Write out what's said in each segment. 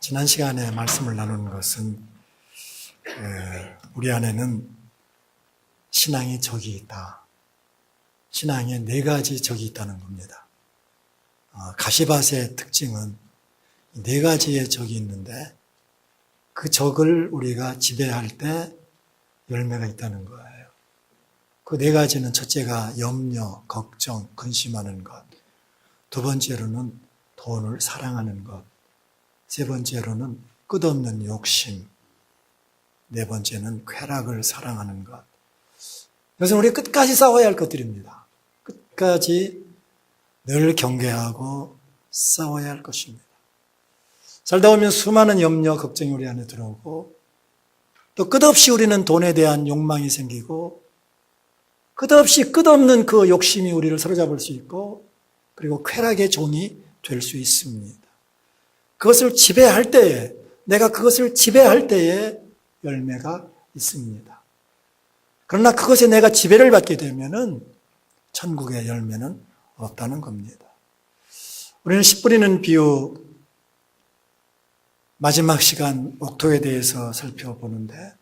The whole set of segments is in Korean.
지난 시간에 말씀을 나눈 것은 우리 안에는 신앙의 적이 있다. 신앙에 네 가지 적이 있다는 겁니다. 가시밭의 특징은 네 가지의 적이 있는데 그 적을 우리가 지배할 때 열매가 있다는 거예요. 그 네 가지는 첫째가 염려, 걱정, 근심하는 것. 두 번째로는 돈을 사랑하는 것. 세 번째로는 끝없는 욕심. 네 번째는 쾌락을 사랑하는 것. 이것은 우리 끝까지 싸워야 할 것들입니다. 끝까지 늘 경계하고 싸워야 할 것입니다. 살다 보면 수많은 염려, 걱정이 우리 안에 들어오고 또 끝없이 우리는 돈에 대한 욕망이 생기고 끝없이 끝없는 그 욕심이 우리를 사로잡을 수 있고 그리고 쾌락의 종이 될 수 있습니다. 그것을 지배할 때에 내가 그것을 지배할 때에 열매가 있습니다. 그러나 그것에 내가 지배를 받게 되면은 천국의 열매는 없다는 겁니다. 우리는 씨 뿌리는 비유 마지막 시간 옥토에 대해서 살펴보는데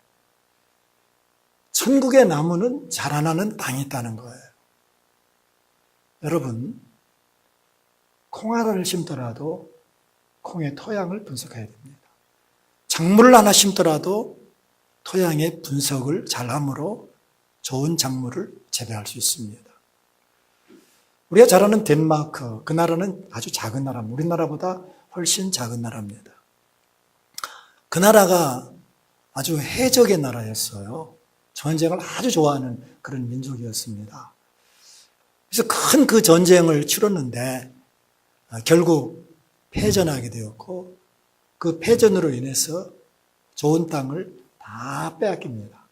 천국의 나무는 자라나는 땅이 있다는 거예요. 여러분, 콩알을 심더라도 콩의 토양을 분석해야 됩니다. 작물을 하나 심더라도 토양의 분석을 잘함으로 좋은 작물을 재배할 수 있습니다. 우리가 잘 아는 덴마크, 그 나라는 아주 작은 나라입니다. 우리나라보다 훨씬 작은 나라입니다. 그 나라가 아주 해적의 나라였어요. 전쟁을 아주 좋아하는 그런 민족이었습니다. 그래서 큰 그 전쟁을 치렀는데 결국 패전하게 되었고 그 패전으로 인해서 좋은 땅을 다 빼앗깁니다.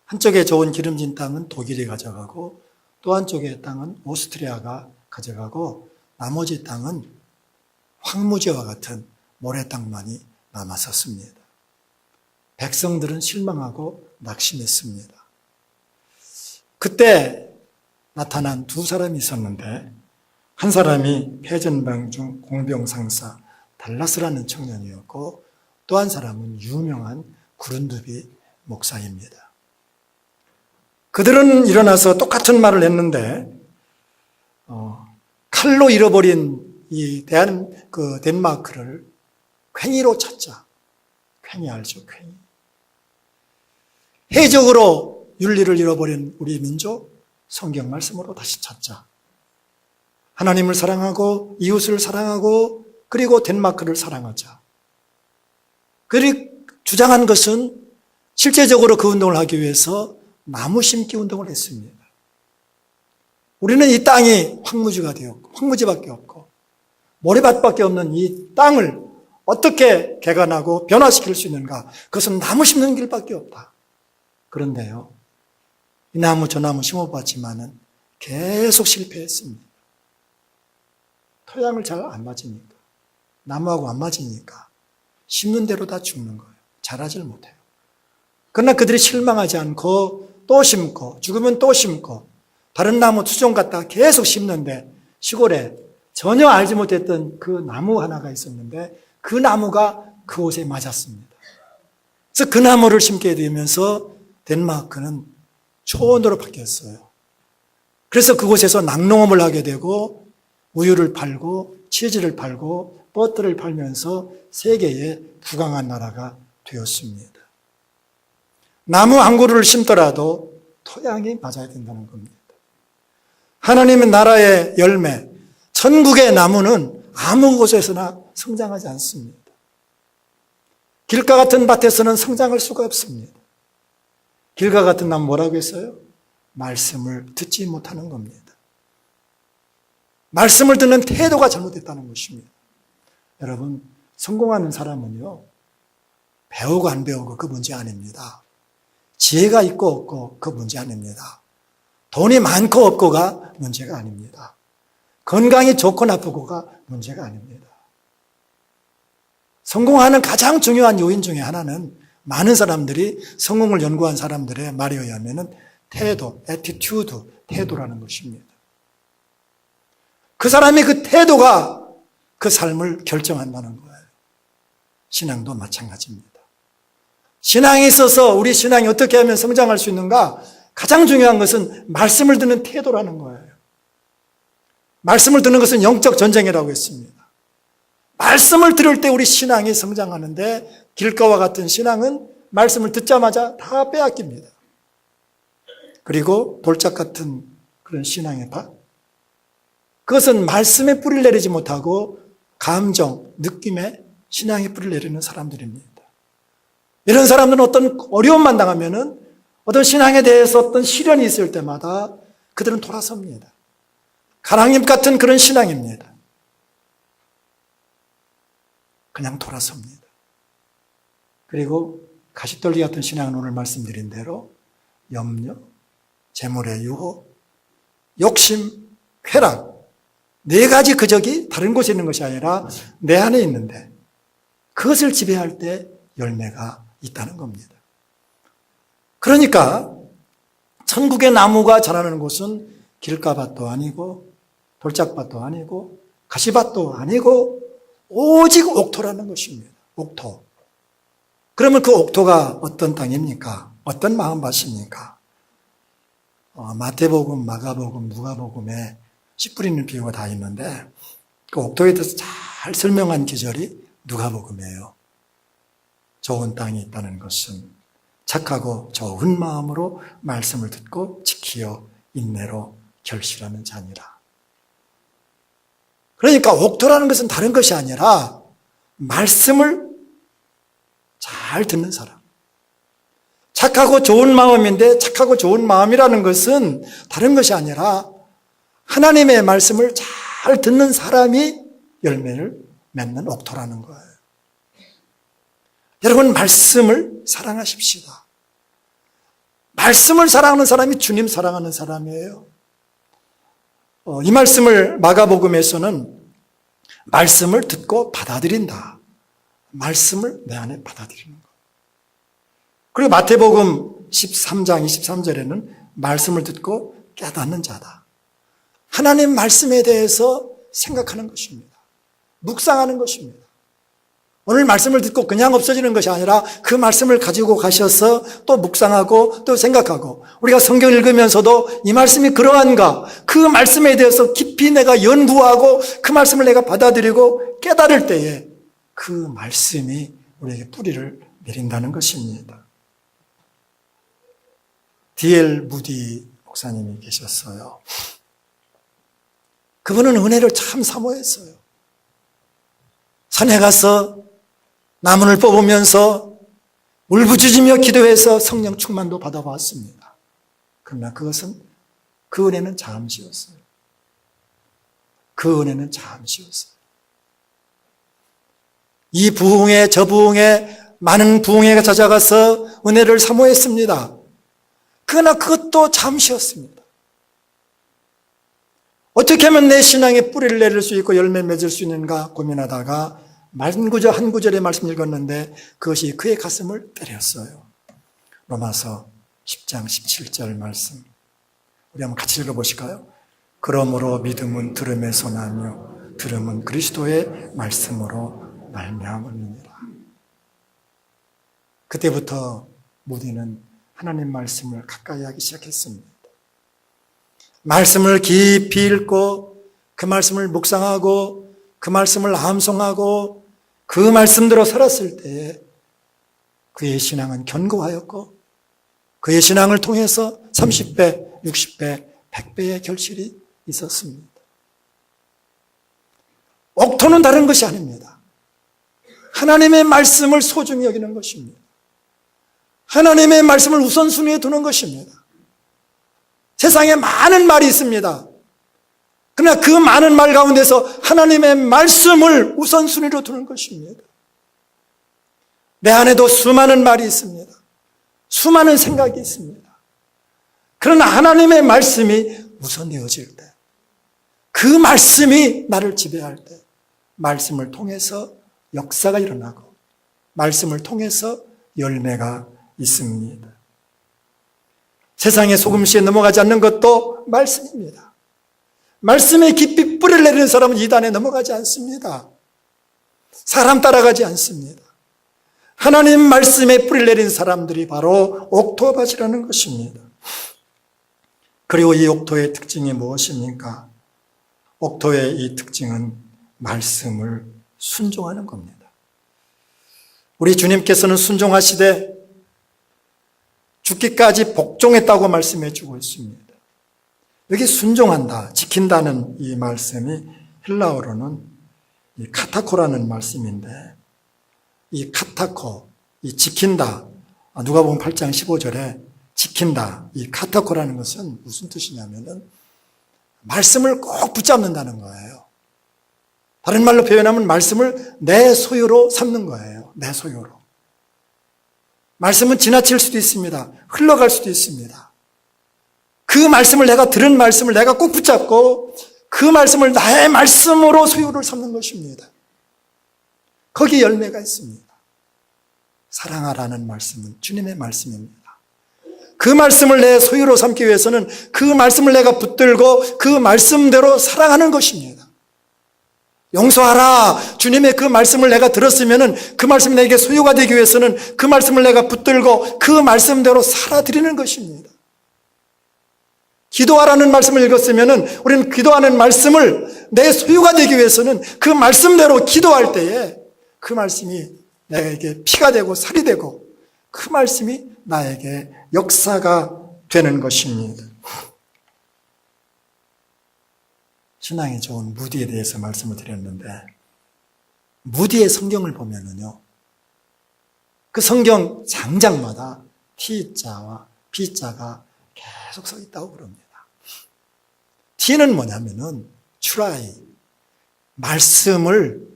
한쪽에 좋은 기름진 땅은 독일이 가져가고 또 한쪽의 땅은 오스트리아가 가져가고 나머지 땅은 황무지와 같은 모래 땅만이 남았었습니다. 백성들은 실망하고 낙심했습니다. 그때 나타난 두 사람이 있었는데 한 사람이 패전방 중 공병상사 달라스라는 청년이었고 또 한 사람은 유명한 구른두비 목사입니다. 그들은 일어나서 똑같은 말을 했는데 칼로 잃어버린 이 덴마크를 괭이로 찾자. 괭이 알죠? 괭이. 해적으로 윤리를 잃어버린 우리 민족 성경 말씀으로 다시 찾자. 하나님을 사랑하고 이웃을 사랑하고 그리고 덴마크를 사랑하자. 그리고 주장한 것은 실제적으로 그 운동을 하기 위해서 나무 심기 운동을 했습니다. 우리는 이 땅이 황무지가 되었고 황무지밖에 없고 모래밭밖에 없는 이 땅을 어떻게 개간하고 변화시킬 수 있는가? 그것은 나무 심는 길밖에 없다. 그런데요, 이 나무 저 나무 심어봤지만은 계속 실패했습니다. 토양을 잘 안 맞으니까, 나무하고 안 맞으니까 심는 대로 다 죽는 거예요. 자라질 못해요. 그러나 그들이 실망하지 않고 또 심고 죽으면 또 심고 다른 나무 투종 갖다가 계속 심는데 시골에 전혀 알지 못했던 그 나무 하나가 있었는데 그 나무가 그곳에 맞았습니다. 그래서 그 나무를 심게 되면서 덴마크는 초원으로 바뀌었어요. 그래서 그곳에서 낙농업을 하게 되고 우유를 팔고 치즈를 팔고 버터를 팔면서 세계에 부강한 나라가 되었습니다. 나무 한 그루를 심더라도 토양이 맞아야 된다는 겁니다. 하나님의 나라의 열매, 천국의 나무는 아무 곳에서나 성장하지 않습니다. 길가 같은 밭에서는 성장할 수가 없습니다. 길가 같은 나무 뭐라고 했어요? 말씀을 듣지 못하는 겁니다. 말씀을 듣는 태도가 잘못됐다는 것입니다. 여러분, 성공하는 사람은요, 배우고 안 배우고 그 문제 아닙니다. 지혜가 있고 없고 그 문제 아닙니다. 돈이 많고 없고가 문제가 아닙니다. 건강이 좋고 나쁘고가 문제가 아닙니다. 성공하는 가장 중요한 요인 중에 하나는 많은 사람들이 성공을 연구한 사람들의 말에 의하면 태도, attitude, 태도라는 것입니다. 그 사람의 그 태도가 그 삶을 결정한다는 거예요. 신앙도 마찬가지입니다. 신앙에 있어서 우리 신앙이 어떻게 하면 성장할 수 있는가? 가장 중요한 것은 말씀을 듣는 태도라는 거예요. 말씀을 듣는 것은 영적 전쟁이라고 했습니다. 말씀을 들을 때 우리 신앙이 성장하는데 길가와 같은 신앙은 말씀을 듣자마자 다 빼앗깁니다. 그리고 돌짝 같은 그런 신앙의 밭, 그것은 말씀에 뿌리를 내리지 못하고 감정, 느낌에 신앙에 뿌리를 내리는 사람들입니다. 이런 사람들은 어떤 어려움만 당하면은 어떤 신앙에 대해서 어떤 시련이 있을 때마다 그들은 돌아섭니다. 가랑잎 같은 그런 신앙입니다. 그냥 돌아섭니다. 그리고 가시떨기 같은 신앙은 오늘 말씀드린 대로 염려, 재물의 유혹, 욕심, 쾌락, 네 가지 그적이 다른 곳에 있는 것이 아니라 내 안에 있는데 그것을 지배할 때 열매가 있다는 겁니다. 그러니까 천국의 나무가 자라는 곳은 길가밭도 아니고 돌짝밭도 아니고 가시밭도 아니고 오직 옥토라는 것입니다. 옥토. 그러면 그 옥토가 어떤 땅입니까? 어떤 마음밭입니까? 마태복음, 마가복음, 누가복음에 씨 뿌리는 비유가 다 있는데 그 옥토에 대해서 잘 설명한 기절이 누가복음이에요. 좋은 땅이 있다는 것은 착하고 좋은 마음으로 말씀을 듣고 지키어 인내로 결실하는 자니라. 그러니까 옥토라는 것은 다른 것이 아니라 말씀을 잘 듣는 사람. 착하고 좋은 마음인데 착하고 좋은 마음이라는 것은 다른 것이 아니라 하나님의 말씀을 잘 듣는 사람이 열매를 맺는 옥토라는 거예요. 여러분, 말씀을 사랑하십시다. 말씀을 사랑하는 사람이 주님 사랑하는 사람이에요. 이 말씀을 마가복음에서는 말씀을 듣고 받아들인다. 말씀을 내 안에 받아들이는 것. 그리고 마태복음 13장 23절에는 말씀을 듣고 깨닫는 자다. 하나님 말씀에 대해서 생각하는 것입니다. 묵상하는 것입니다. 오늘 말씀을 듣고 그냥 없어지는 것이 아니라 그 말씀을 가지고 가셔서 또 묵상하고 또 생각하고 우리가 성경 읽으면서도 이 말씀이 그러한가? 그 말씀에 대해서 깊이 내가 연구하고 그 말씀을 내가 받아들이고 깨달을 때에 그 말씀이 우리에게 뿌리를 내린다는 것입니다. D.L. 무디 목사님이 계셨어요. 그분은 은혜를 참 사모했어요. 산에 가서 나무를 뽑으면서 울부짖으며 기도해서 성령 충만도 받아봤습니다. 그러나 그것은 그 은혜는 잠시였어요. 그 은혜는 잠시였어요. 이 부흥회 저 부흥회 많은 부흥회가 찾아가서 은혜를 사모했습니다. 그러나 그것도 잠시였습니다. 어떻게 하면 내 신앙에 뿌리를 내릴 수 있고 열매 맺을 수 있는가 고민하다가 한 구절의 말씀 읽었는데 그것이 그의 가슴을 때렸어요. 로마서 10장 17절 말씀. 우리 한번 같이 읽어보실까요? 그러므로 믿음은 들음에서 나며 들음은 그리스도의 말씀으로 말미암으니라. 그때부터 무디는 하나님 말씀을 가까이 하기 시작했습니다. 말씀을 깊이 읽고 그 말씀을 묵상하고 그 말씀을 암송하고 그 말씀대로 살았을 때에 그의 신앙은 견고하였고 그의 신앙을 통해서 30배, 60배, 100배의 결실이 있었습니다. 옥토는 다른 것이 아닙니다. 하나님의 말씀을 소중히 여기는 것입니다. 하나님의 말씀을 우선순위에 두는 것입니다. 세상에 많은 말이 있습니다. 그러나 그 많은 말 가운데서 하나님의 말씀을 우선순위로 두는 것입니다. 내 안에도 수많은 말이 있습니다. 수많은 생각이 있습니다. 그러나 하나님의 말씀이 우선되어질 때, 그 말씀이 나를 지배할 때, 말씀을 통해서 역사가 일어나고, 말씀을 통해서 열매가 있습니다. 세상의 소금씨에 넘어가지 않는 것도 말씀입니다. 말씀에 깊이 뿌리를 내리는 사람은 이단에 넘어가지 않습니다. 사람 따라가지 않습니다. 하나님 말씀에 뿌리를 내린 사람들이 바로 옥토밭이라는 것입니다. 그리고 이 옥토의 특징이 무엇입니까? 옥토의 이 특징은 말씀을 순종하는 겁니다. 우리 주님께서는 순종하시되 죽기까지 복종했다고 말씀해 주고 있습니다. 여기 순종한다, 지킨다는 이 말씀이 헬라어로는 이 카타코라는 말씀인데, 이 카타코, 이 지킨다, 누가복음 8장 15절에 지킨다, 이 카타코라는 것은 무슨 뜻이냐면은 말씀을 꼭 붙잡는다는 거예요. 다른 말로 표현하면 말씀을 내 소유로 삼는 거예요. 내 소유로. 말씀은 지나칠 수도 있습니다. 흘러갈 수도 있습니다. 그 말씀을 내가 들은 말씀을 내가 꼭 붙잡고 그 말씀을 나의 말씀으로 소유를 삼는 것입니다. 거기에 열매가 있습니다. 사랑하라는 말씀은 주님의 말씀입니다. 그 말씀을 내 소유로 삼기 위해서는 그 말씀을 내가 붙들고 그 말씀대로 살아가는 것입니다. 용서하라. 주님의 그 말씀을 내가 들었으면은 그 말씀이 내게 소유가 되기 위해서는 그 말씀을 내가 붙들고 그 말씀대로 살아드리는 것입니다. 기도하라는 말씀을 읽었으면은 우리는 기도하는 말씀을 내 소유가 되기 위해서는 그 말씀대로 기도할 때에 그 말씀이 나에게 피가 되고 살이 되고 그 말씀이 나에게 역사가 되는 것입니다. 신앙이 좋은 무디에 대해서 말씀을 드렸는데, 무디의 성경을 보면은요, 그 성경 장장마다 T자와 B자가 계속 써 있다고 그럽니다. T는 뭐냐면은 try, 말씀을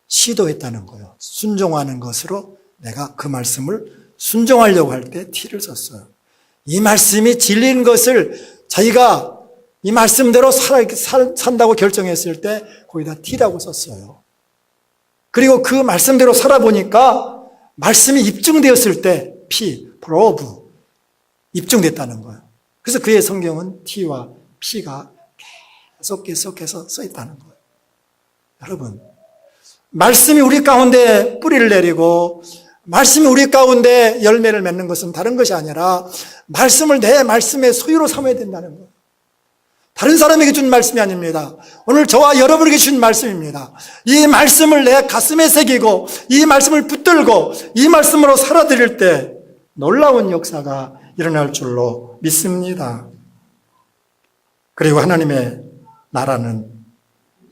시도했다는 거예요. 순종하는 것으로 내가 그 말씀을 순종하려고 할 때 T를 썼어요. 이 말씀이 진리인 것을 자기가 이 말씀대로 산다고 결정했을 때 거기다 T라고 썼어요. 그리고 그 말씀대로 살아보니까 말씀이 입증되었을 때 P, prove, 입증됐다는 거예요. 그래서 그의 성경은 T와 P가 계속해서 써 있다는 거예요. 여러분, 말씀이 우리 가운데 뿌리를 내리고 말씀이 우리 가운데 열매를 맺는 것은 다른 것이 아니라 말씀을 내 말씀의 소유로 삼아야 된다는 거예요. 다른 사람에게 준 말씀이 아닙니다. 오늘 저와 여러분에게 준 말씀입니다. 이 말씀을 내 가슴에 새기고 이 말씀을 붙들고 이 말씀으로 살아드릴 때 놀라운 역사가 일어날 줄로 믿습니다. 그리고 하나님의 나라는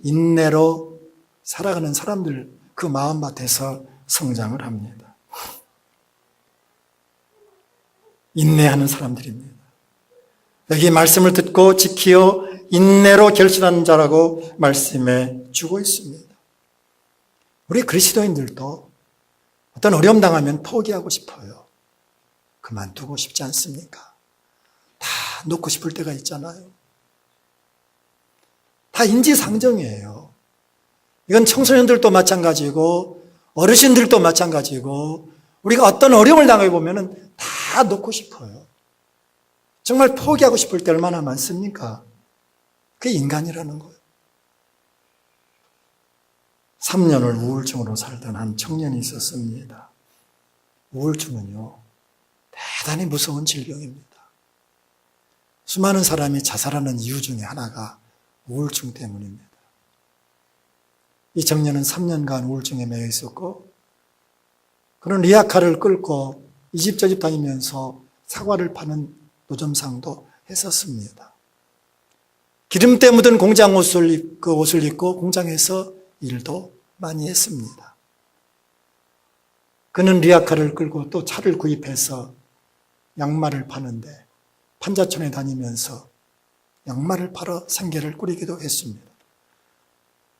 인내로 살아가는 사람들 그 마음밭에서 성장을 합니다. 인내하는 사람들입니다. 여기 말씀을 듣고 지키어 인내로 결실하는 자라고 말씀해 주고 있습니다. 우리 그리스도인들도 어떤 어려움 당하면 포기하고 싶어요. 그만두고 싶지 않습니까? 다 놓고 싶을 때가 있잖아요. 다 인지상정이에요. 이건 청소년들도 마찬가지고 어르신들도 마찬가지고 우리가 어떤 어려움을 당해 보면은 다 놓고 싶어요. 정말 포기하고 싶을 때 얼마나 많습니까? 그게 인간이라는 거예요. 3년을 우울증으로 살던 한 청년이 있었습니다. 우울증은요, 대단히 무서운 질병입니다. 수많은 사람이 자살하는 이유 중에 하나가 우울증 때문입니다. 이 청년은 3년간 우울증에 매여 있었고, 그는 리아카를 끌고 이 집 저 집 다니면서 사과를 파는 노점상도 했었습니다. 기름때 묻은 공장 옷을 입고 공장에서 일도 많이 했습니다. 그는 리아카를 끌고 또 차를 구입해서 양말을 파는데 판자촌에 다니면서 양말을 팔아 생계를 꾸리기도 했습니다.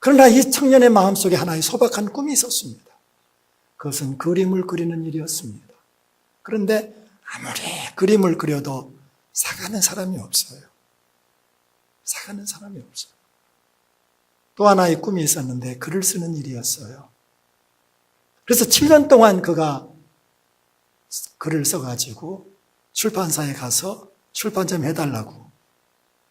그러나 이 청년의 마음속에 하나의 소박한 꿈이 있었습니다. 그것은 그림을 그리는 일이었습니다. 그런데 아무리 그림을 그려도 사가는 사람이 없어요. 사가는 사람이 없어요. 또 하나의 꿈이 있었는데 글을 쓰는 일이었어요. 그래서 7년 동안 그가 글을 써가지고 출판사에 가서 출판 좀 해달라고.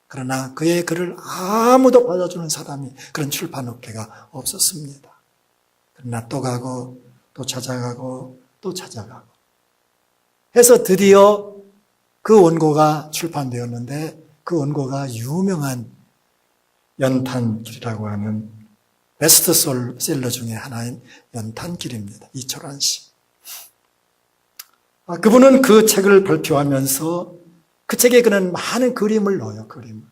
그러나 그의 글을 아무도 받아주는 사람이 그런 출판업계가 없었습니다. 그러나 또 가고 또 찾아가고 또 찾아가고 해서 드디어 그 원고가 출판되었는데 그 원고가 유명한 연탄길이라고 하는 베스트셀러 중에 하나인 연탄길입니다. 이철환 씨. 그분은 그 책을 발표하면서 그 책에 그는 많은 그림을 넣어요. 그림을.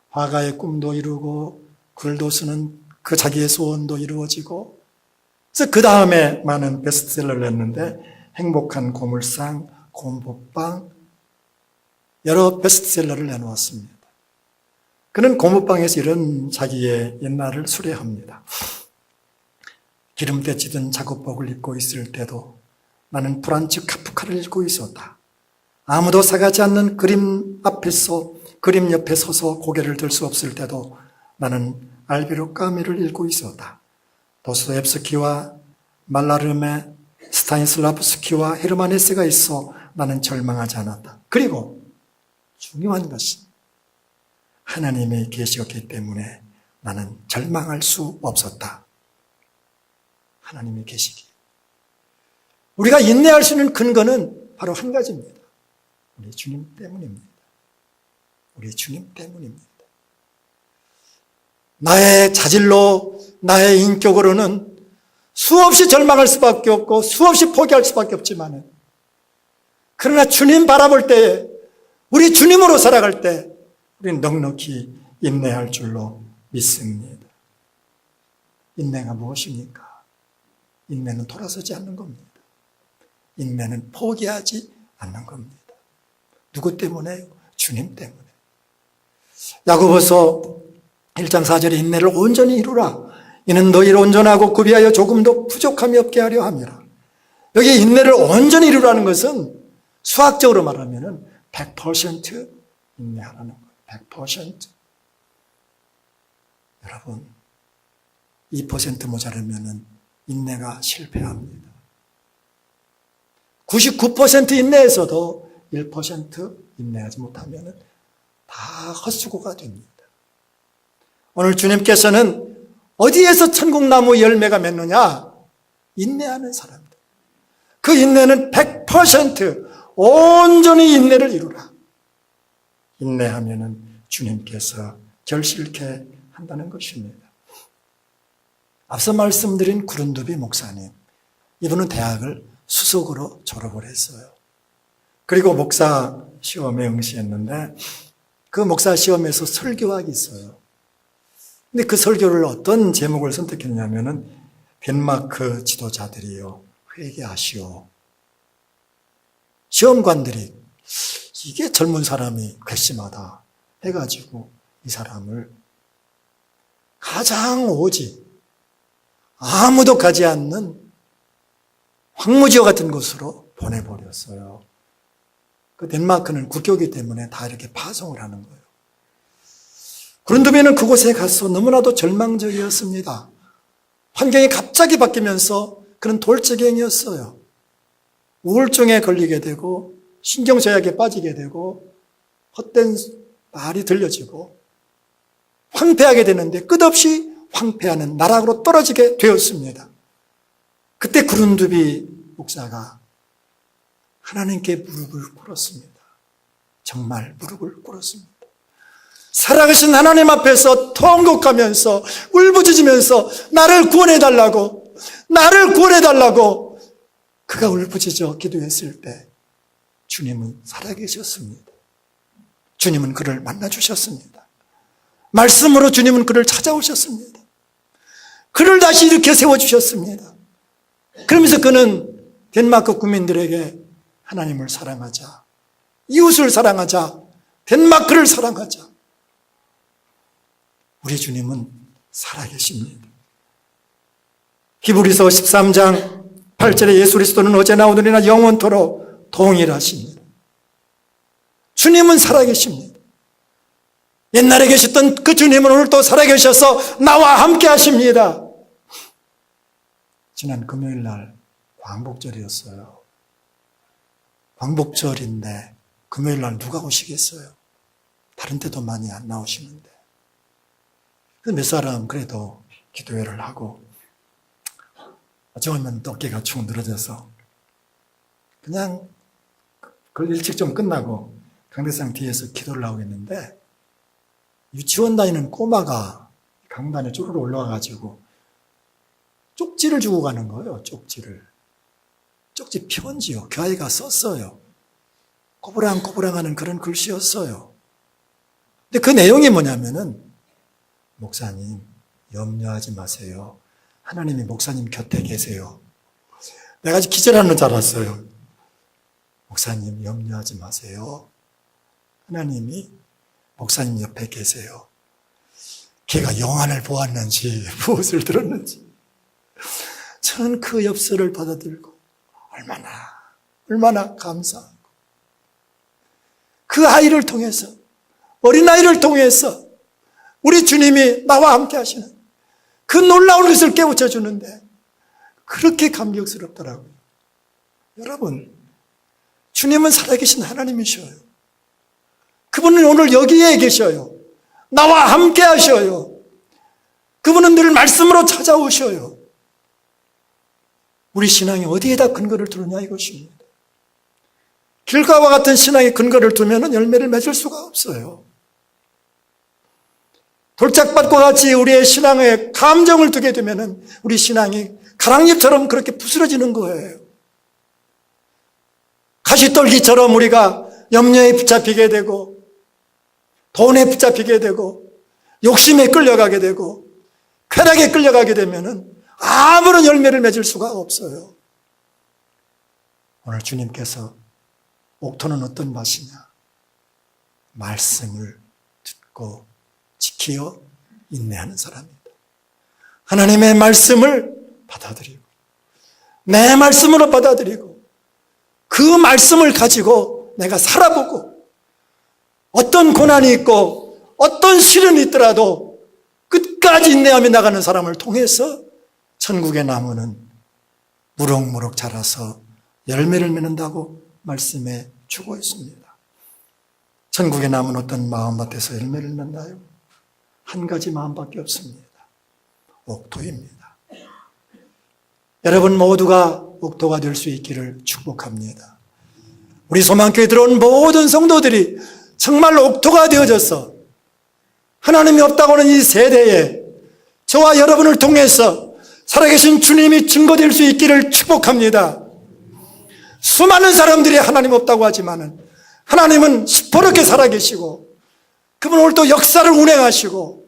화가의 꿈도 이루고 글도 쓰는 그 자기의 소원도 이루어지고 그래서 그 다음에 많은 베스트셀러를 냈는데 행복한 고물상, 곰보빵 여러 베스트셀러를 내놓았습니다. 그는 고무방에서 이런 자기의 옛날을 수레합니다. 기름때 찌든 작업복을 입고 있을 때도 나는 프란츠 카프카를 읽고 있었다. 아무도 사가지 않는 그림 앞에서 그림 옆에 서서 고개를 들 수 없을 때도 나는 알베르 까미를 읽고 있었다. 도스토옙스키와 말라르메, 스타니슬라프스키와 헤르만 헤세가 있어 나는 절망하지 않았다. 그리고 중요한 것은 하나님의 계시였기 때문에 나는 절망할 수 없었다. 하나님의 계시기. 우리가 인내할 수 있는 근거는 바로 한 가지입니다. 우리 주님 때문입니다. 우리 주님 때문입니다. 나의 자질로, 나의 인격으로는 수없이 절망할 수밖에 없고 수없이 포기할 수밖에 없지만 그러나 주님 바라볼 때에 우리 주님으로 살아갈 때 우리는 넉넉히 인내할 줄로 믿습니다. 인내가 무엇입니까? 인내는 돌아서지 않는 겁니다. 인내는 포기하지 않는 겁니다. 누구 때문에요? 주님 때문에. 야고보서 1장 4절에 인내를 온전히 이루라. 이는 너희를 온전하고 구비하여 조금도 부족함이 없게 하려 함이라. 여기 인내를 온전히 이루라는 것은 수학적으로 말하면 100% 인내하라는 거예요. 100%. 여러분, 2% 모자르면 인내가 실패합니다. 99% 인내에서도 1% 인내하지 못하면 다 헛수고가 됩니다. 오늘 주님께서는 어디에서 천국나무 열매가 맺느냐? 인내하는 사람들. 그 인내는 100% 온전히 인내를 이루라. 인내하면은 주님께서 결실케 한다는 것입니다. 앞서 말씀드린 구른두비 목사님, 이분은 대학을 수석으로 졸업을 했어요. 그리고 목사 시험에 응시했는데 그 목사 시험에서 설교학이 있어요. 근데 그 설교를 어떤 제목을 선택했냐면은 덴마크 지도자들이요, 회개하시오. 시험관들이 이게 젊은 사람이 괘씸하다 해가지고 이 사람을 가장 오지 아무도 가지 않는 황무지와 같은 곳으로 보내버렸어요. 그 덴마크는 국교이기 때문에 다 이렇게 파송을 하는 거예요. 구른두비는 그곳에 가서 너무나도 절망적이었습니다. 환경이 갑자기 바뀌면서 그는 돌적행이었어요. 우울증에 걸리게 되고 신경쇠약에 빠지게 되고 헛된 말이 들려지고 황폐하게 되는데 끝없이 황폐하는 나락으로 떨어지게 되었습니다. 그때 구른두비 목사가 하나님께 무릎을 꿇었습니다. 정말 무릎을 꿇었습니다. 살아계신 하나님 앞에서 통곡하면서 울부짖으면서 나를 구원해달라고, 나를 구원해달라고 그가 울부짖어 기도했을 때 주님은 살아계셨습니다. 주님은 그를 만나주셨습니다. 말씀으로 주님은 그를 찾아오셨습니다. 그를 다시 일으켜 세워주셨습니다. 그러면서 그는 덴마크 국민들에게 하나님을 사랑하자, 이웃을 사랑하자, 덴마크를 사랑하자. 우리 주님은 살아계십니다. 히브리서 13장 8절에 예수 그리스도는 어제나 오늘이나 영원토록 동일하십니다. 주님은 살아계십니다. 옛날에 계셨던 그 주님은 오늘 또 살아계셔서 나와 함께 하십니다. 지난 금요일 날 광복절이었어요. 광복절인데 금요일 날 누가 오시겠어요? 다른 때도 많이 안 나오시는데. 몇 사람 그래도 기도회를 하고 어쩌면 어깨가 축 늘어져서 그냥 그 일찍 좀 끝나고 강대상 뒤에서 기도를 하고 있는데 유치원 다니는 꼬마가 강단에 쪼르르 올라와가지고 쪽지를 주고 가는 거예요. 쪽지를. 쪽지 편지요. 그 아이가 썼어요. 꼬부랑꼬부랑하는 그런 글씨였어요. 근데 그 내용이 뭐냐면은 목사님 염려하지 마세요. 하나님이 목사님 곁에 계세요. 내가 아주 기절하는 줄 알았어요. 목사님 염려하지 마세요. 하나님이 목사님 옆에 계세요. 걔가 영안을 보았는지 무엇을 들었는지 저는 그 엽서를 받아들고 얼마나 감사하고 그 아이를 통해서 어린아이를 통해서 우리 주님이 나와 함께 하시는 그 놀라운 것을 깨우쳐 주는데 그렇게 감격스럽더라고요. 여러분, 주님은 살아계신 하나님이셔요. 그분은 오늘 여기에 계셔요. 나와 함께 하셔요. 그분은 늘 말씀으로 찾아오셔요. 우리 신앙이 어디에다 근거를 두느냐 이것입니다. 길가와 같은 신앙의 근거를 두면 열매를 맺을 수가 없어요. 돌짝밭과 같이 우리의 신앙에 감정을 두게 되면 우리 신앙이 가랑잎처럼 그렇게 부스러지는 거예요. 가시떨기처럼 우리가 염려에 붙잡히게 되고 돈에 붙잡히게 되고 욕심에 끌려가게 되고 쾌락에 끌려가게 되면 아무런 열매를 맺을 수가 없어요. 오늘 주님께서 옥토는 어떤 밭이냐? 말씀을 듣고 지키어 인내하는 사람입니다. 하나님의 말씀을 받아들이고 내 말씀으로 받아들이고 그 말씀을 가지고 내가 살아보고 어떤 고난이 있고 어떤 시련이 있더라도 끝까지 인내하며 나가는 사람을 통해서 천국의 나무는 무럭무럭 자라서 열매를 맺는다고 말씀해 주고 있습니다. 천국의 나무는 어떤 마음밭에서 열매를 맺나요? 한 가지 마음밖에 없습니다. 옥토입니다. 여러분 모두가 옥토가 될 수 있기를 축복합니다. 우리 소망교회 들어온 모든 성도들이 정말로 옥토가 되어져서 하나님이 없다고 하는 이 세대에 저와 여러분을 통해서 살아계신 주님이 증거될 수 있기를 축복합니다. 수많은 사람들이 하나님 없다고 하지만은 하나님은 시퍼렇게 살아계시고 그분 오늘도 역사를 운행하시고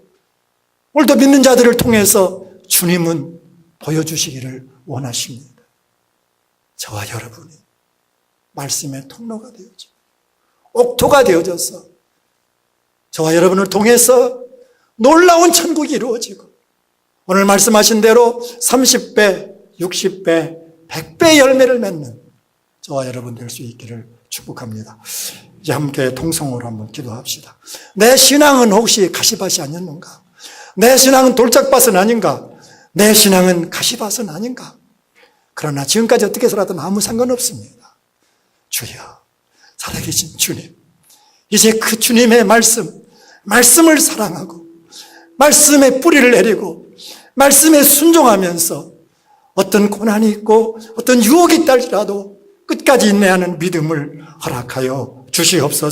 오늘도 믿는 자들을 통해서 주님은 보여주시기를 원하십니다. 저와 여러분이 말씀의 통로가 되어져 옥토가 되어져서 저와 여러분을 통해서 놀라운 천국이 이루어지고 오늘 말씀하신 대로 30배, 60배, 100배 열매를 맺는 저와 여러분 될 수 있기를 축복합니다. 이제 함께 통성으로 한번 기도합시다. 내 신앙은 혹시 가시밭이 아니었는가? 내 신앙은 돌짝밭은 아닌가? 내 신앙은 가시밭은 아닌가? 그러나 지금까지 어떻게 살아도 아무 상관없습니다. 주여, 살아계신 주님, 이제 그 주님의 말씀을 사랑하고 말씀에 뿌리를 내리고 말씀에 순종하면서 어떤 고난이 있고 어떤 유혹이 있다 할지라도 끝까지 인내하는 믿음을 허락하여 주시옵소서.